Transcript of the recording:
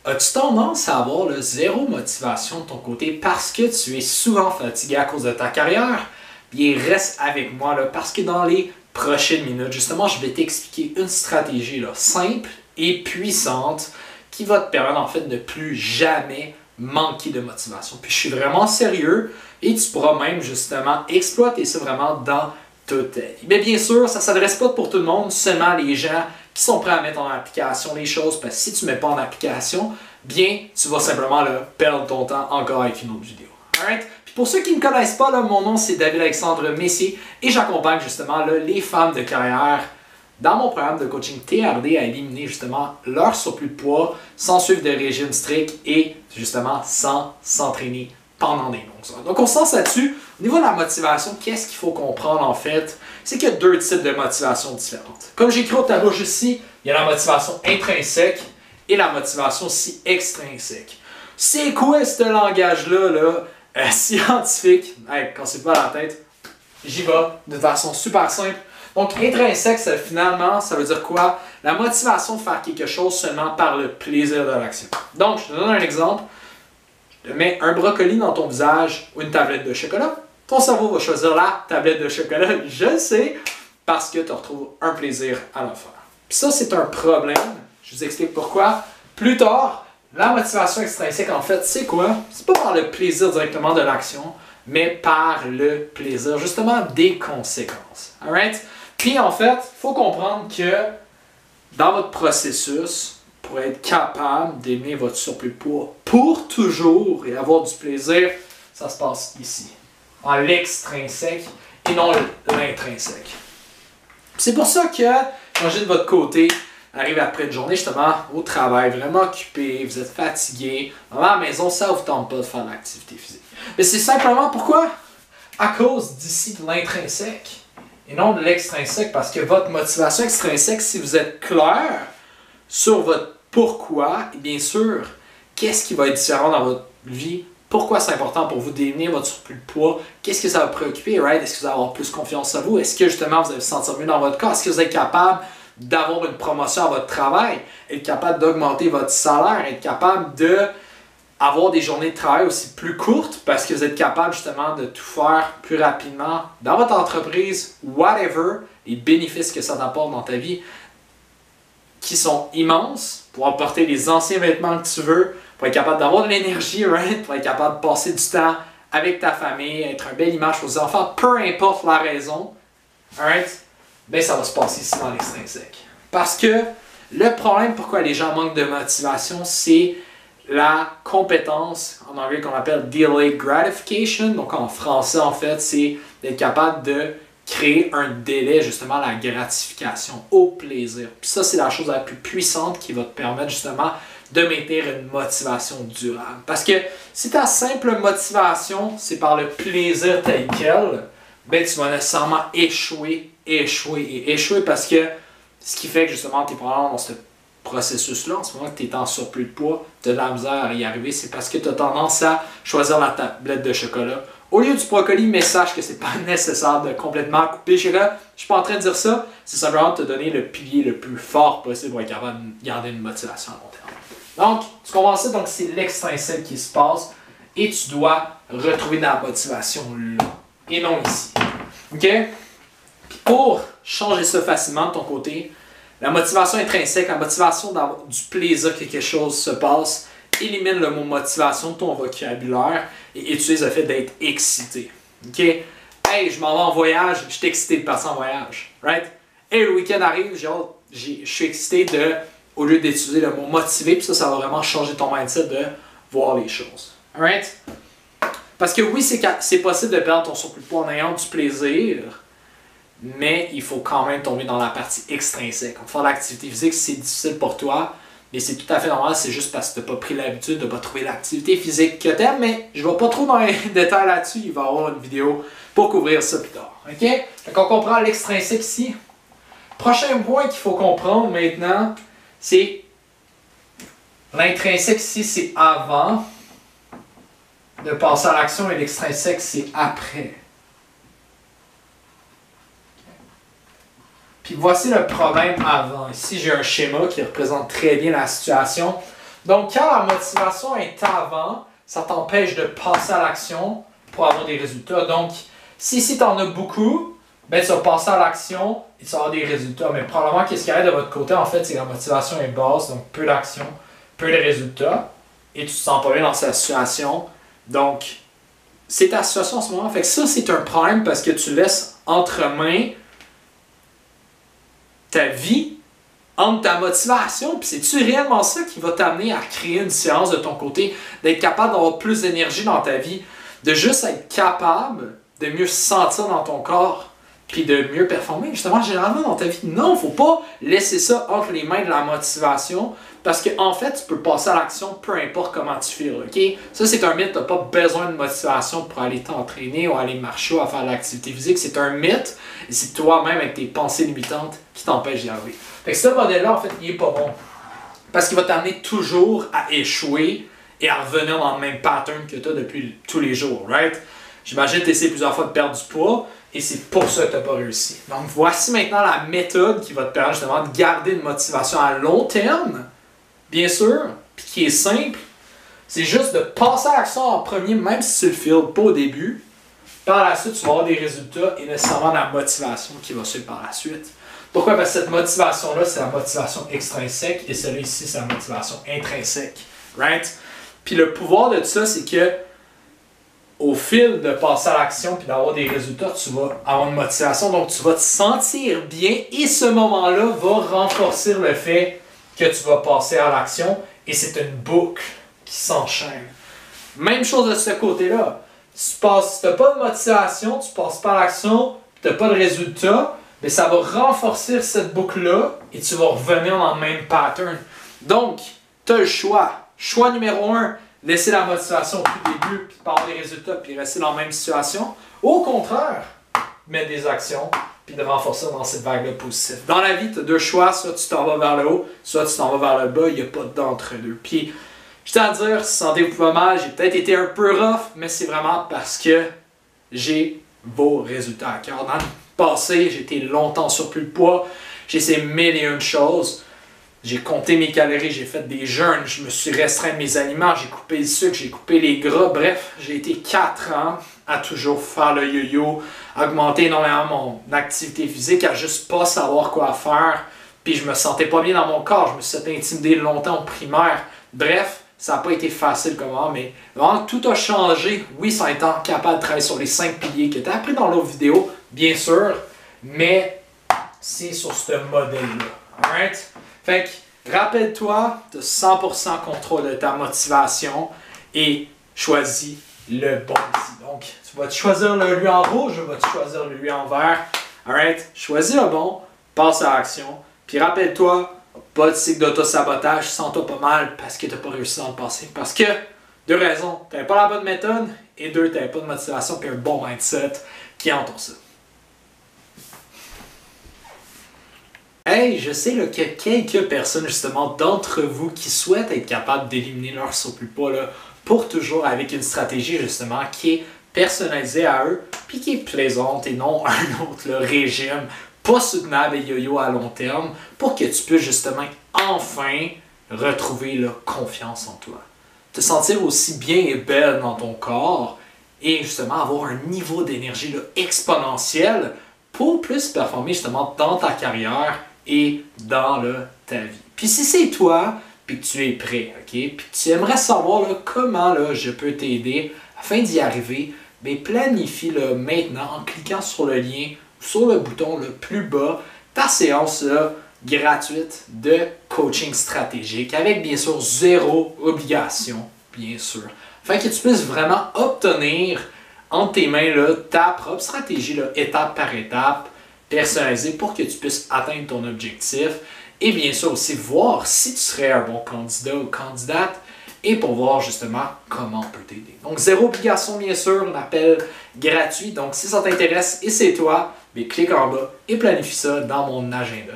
As-tu tendance à avoir le zéro motivation de ton côté parce que tu es souvent fatigué à cause de ta carrière? Bien, reste avec moi là, parce que dans les prochaines minutes, justement, je vais t'expliquer une stratégie là, simple et puissante qui va te permettre en fait de plus jamais manquer de motivation. Puis je suis vraiment sérieux et tu pourras même justement exploiter ça vraiment dans toute ta vie. Mais bien sûr, ça ne s'adresse pas pour tout le monde, seulement les gens qui sont prêts à mettre en application les choses, parce que si tu ne mets pas en application, bien, tu vas simplement là, perdre ton temps encore avec une autre vidéo. Alright? Puis pour ceux qui ne me connaissent pas, là, mon nom c'est David-Alexandre Messier et j'accompagne justement là, les femmes de carrière dans mon programme de coaching TRD à éliminer justement leur surplus de poids sans suivre de régime strict et justement sans s'entraîner pendant des longues heures. Donc on se lance là-dessus. Au niveau de la motivation, qu'est-ce qu'il faut comprendre en fait? C'est qu'il y a deux types de motivation différentes. Comme j'écris au tableau juste ici, il y a la motivation intrinsèque et la motivation aussi extrinsèque. C'est quoi ce langage-là, là, scientifique? Hey, cassez pas la tête, j'y vais de façon super simple. Donc, intrinsèque, finalement, ça veut dire quoi? La motivation de faire quelque chose seulement par le plaisir de l'action. Donc, je te donne un exemple. Tu mets un brocoli dans ton visage ou une tablette de chocolat. Ton cerveau va choisir la tablette de chocolat, je le sais, parce que tu retrouves un plaisir à le faire. Puis ça, c'est un problème. Je vous explique pourquoi. Plus tard, la motivation extrinsèque, en fait, c'est quoi? C'est pas par le plaisir directement de l'action, mais par le plaisir, justement, des conséquences. Alright? Puis, en fait, il faut comprendre que dans votre processus, pour être capable d'aimer votre surplus de poids pour toujours et avoir du plaisir, ça se passe ici, en l'extrinsèque et non l'intrinsèque. C'est pour ça que, imagine de votre côté, arrive après une journée justement au travail, vraiment occupé, vous êtes fatigué, à la maison, ça ne vous tente pas de faire de l'activité physique. Mais c'est simplement pourquoi? À cause d'ici de l'intrinsèque et non de l'extrinsèque, parce que votre motivation extrinsèque, si vous êtes clair sur votre pourquoi, et bien sûr, qu'est-ce qui va être différent dans votre vie, pourquoi c'est important pour vous d'éliminer votre surplus de poids, qu'est-ce que ça va vous préoccuper, right? Est-ce que vous allez avoir plus confiance en vous, est-ce que justement vous allez vous sentir mieux dans votre corps, est-ce que vous êtes capable d'avoir une promotion à votre travail, être capable d'augmenter votre salaire, être capable d'avoir des journées de travail aussi plus courtes parce que vous êtes capable justement de tout faire plus rapidement dans votre entreprise, whatever, les bénéfices que ça t'apporte dans ta vie qui sont immenses, pour porter les anciens vêtements que tu veux, pour être capable d'avoir de l'énergie, right? Pour être capable de passer du temps avec ta famille, être une belle image pour tes enfants, peu importe la raison, right? Ben ça va se passer ici dans l'extrinsèque. Parce que le problème pourquoi les gens manquent de motivation, c'est la compétence, en anglais qu'on appelle delayed gratification. Donc en français, en fait, c'est d'être capable de créer un délai, justement, à la gratification, au plaisir. Puis ça, c'est la chose la plus puissante qui va te permettre, justement, de maintenir une motivation durable. Parce que si ta simple motivation, c'est par le plaisir tel quel, ben tu vas nécessairement échouer parce que ce qui fait que, justement, tu es probablement dans ce processus-là, en ce moment que tu es en surplus de poids, tu as de la misère à y arriver, c'est parce que tu as tendance à choisir la tablette de chocolat au lieu du brocoli, mais sache que c'est pas nécessaire de complètement couper le chocolat. Je suis pas en train de dire ça, c'est simplement de te donner le pilier le plus fort possible pour être capable de garder une motivation à long terme. Donc, tu comprends ça, donc c'est l'extrinsèque qui se passe et tu dois retrouver de la motivation là et non ici. OK? Puis pour changer ça facilement de ton côté, la motivation intrinsèque, la motivation d'avoir du plaisir que quelque chose se passe, élimine le mot motivation de ton vocabulaire et utilise le fait d'être excité. OK? Hey, je m'en vais en voyage, je suis excité de partir en voyage. Right? Hey, le week-end arrive, je suis excité de, au lieu d'utiliser le mot motivé, puis ça va vraiment changer ton mindset de voir les choses. Alright? Parce que oui, c'est possible de perdre ton surplus de poids en ayant du plaisir, mais il faut quand même tomber dans la partie extrinsèque. Faire l'activité physique, c'est difficile pour toi, mais c'est tout à fait normal, c'est juste parce que tu n'as pas pris l'habitude de ne pas trouver l'activité physique que tu aimes, mais je ne vais pas trop dans les détails là-dessus, il va y avoir une vidéo pour couvrir ça plus tard. OK? Donc on comprend l'extrinsèque ici. Prochain point qu'il faut comprendre maintenant, c'est l'intrinsèque ici, c'est avant de passer à l'action et l'extrinsèque, c'est après. Puis voici le problème avant. Ici, j'ai un schéma qui représente très bien la situation. Donc, quand la motivation est avant, ça t'empêche de passer à l'action pour avoir des résultats. Donc, si tu en as beaucoup, ben, tu vas passer à l'action et tu vas avoir des résultats. Mais probablement, qu'est-ce qui arrive de votre côté, en fait, c'est que la motivation est basse, donc peu d'action, peu de résultats, et tu te sens pas bien dans cette situation. Donc, c'est ta situation en ce moment. Fait que ça, c'est un problème parce que tu laisses entre mains ta vie entre ta motivation, puis c'est-tu réellement ça qui va t'amener à créer une séance de ton côté, d'être capable d'avoir plus d'énergie dans ta vie, de juste être capable de mieux se sentir dans ton corps, puis de mieux performer, justement, généralement dans ta vie. Non, il ne faut pas laisser ça entre les mains de la motivation, parce qu'en fait, tu peux passer à l'action peu importe comment tu files, ok? Ça, c'est un mythe, tu n'as pas besoin de motivation pour aller t'entraîner ou aller marcher ou à faire de l'activité physique. C'est un mythe, et c'est toi-même avec tes pensées limitantes qui t'empêchent d'y arriver. Fait que ce modèle-là, en fait, il n'est pas bon. Parce qu'il va t'amener toujours à échouer et à revenir dans le même pattern que tu as depuis tous les jours, right? J'imagine que tu essaies plusieurs fois de perdre du poids et c'est pour ça que tu n'as pas réussi. Donc, voici maintenant la méthode qui va te permettre justement de garder une motivation à long terme, bien sûr, puis qui est simple. C'est juste de passer à l'action en premier, même si tu le files pas au début. Par la suite, tu vas avoir des résultats et nécessairement la motivation qui va suivre par la suite. Pourquoi? Parce que cette motivation-là, c'est la motivation extrinsèque et celle-là ici, c'est la motivation intrinsèque. Right? Puis le pouvoir de tout ça, c'est que au fil de passer à l'action puis d'avoir des résultats, tu vas avoir une motivation, donc tu vas te sentir bien et ce moment-là va renforcer le fait que tu vas passer à l'action et c'est une boucle qui s'enchaîne. Même chose de ce côté-là. Si tu n'as pas de motivation, tu ne passes pas à l'action, tu n'as pas de résultat, mais ça va renforcer cette boucle-là et tu vas revenir dans le même pattern. Donc, tu as le choix. Choix numéro 1, laisser la motivation au tout début, puis pas avoir des résultats, puis rester dans la même situation. Au contraire, mettre des actions, puis de renforcer dans cette vague-là positive. Dans la vie, tu as deux choix. Soit tu t'en vas vers le haut, soit tu t'en vas vers le bas. Il n'y a pas d'entre-deux. Puis, je tiens à dire, si sentez-vous pas mal, j'ai peut-être été un peu rough, mais c'est vraiment parce que j'ai vos résultats à cœur. Dans le passé, j'ai été longtemps surplus de poids. J'ai essayé mille et une choses. J'ai compté mes calories, j'ai fait des jeûnes, je me suis restreint de mes aliments, j'ai coupé le sucre, j'ai coupé les gras. Bref, j'ai été 4 ans à toujours faire le yo-yo, augmenter énormément mon activité physique, à juste pas savoir quoi faire. Puis je me sentais pas bien dans mon corps, je me suis intimidé longtemps au primaire. Bref, ça n'a pas été facile comme ça, mais vraiment tout a changé. Oui, sans étant capable de travailler sur les 5 piliers que tu as appris dans l'autre vidéo, bien sûr, mais c'est sur ce modèle-là. Alright? Fait que, rappelle-toi, tu as 100% contrôle de ta motivation et choisis le bon ici. Donc, tu vas choisir le lui en rouge ou vas-tu choisir le lui en vert? Alright? Choisis le bon, passe à l'action. Puis rappelle-toi, pas de cycle d'auto-sabotage, sens-toi pas mal parce que tu n'as pas réussi dans le passé. Parce que, deux raisons, tu n'avais pas la bonne méthode et deux, tu n'avais pas de motivation puis un bon mindset qui entoure ça. Hey, je sais là, qu'il y a quelques personnes justement d'entre vous qui souhaitent être capables d'éliminer leur surplus de poids là, pour toujours avec une stratégie justement qui est personnalisée à eux puis qui est plaisante et non un autre là, régime pas soutenable et yo-yo à long terme pour que tu puisses justement enfin retrouver la confiance en toi. Te sentir aussi bien et belle dans ton corps et justement avoir un niveau d'énergie là, exponentiel pour plus performer justement dans ta carrière et dans ta vie. Puis si c'est toi, puis que tu es prêt, ok, puis que tu aimerais savoir là, comment là, je peux t'aider afin d'y arriver, bien, planifie là, maintenant en cliquant sur le lien ou sur le bouton là, plus bas ta séance là, gratuite de coaching stratégique avec bien sûr zéro obligation, bien sûr, afin que tu puisses vraiment obtenir entre tes mains là, ta propre stratégie là, étape par étape personnalisé pour que tu puisses atteindre ton objectif et bien sûr aussi voir si tu serais un bon candidat ou candidate et pour voir justement comment on peut t'aider. Donc zéro obligation bien sûr, un appel gratuit. Donc si ça t'intéresse et c'est toi, bien, clique en bas et planifie ça dans mon agenda.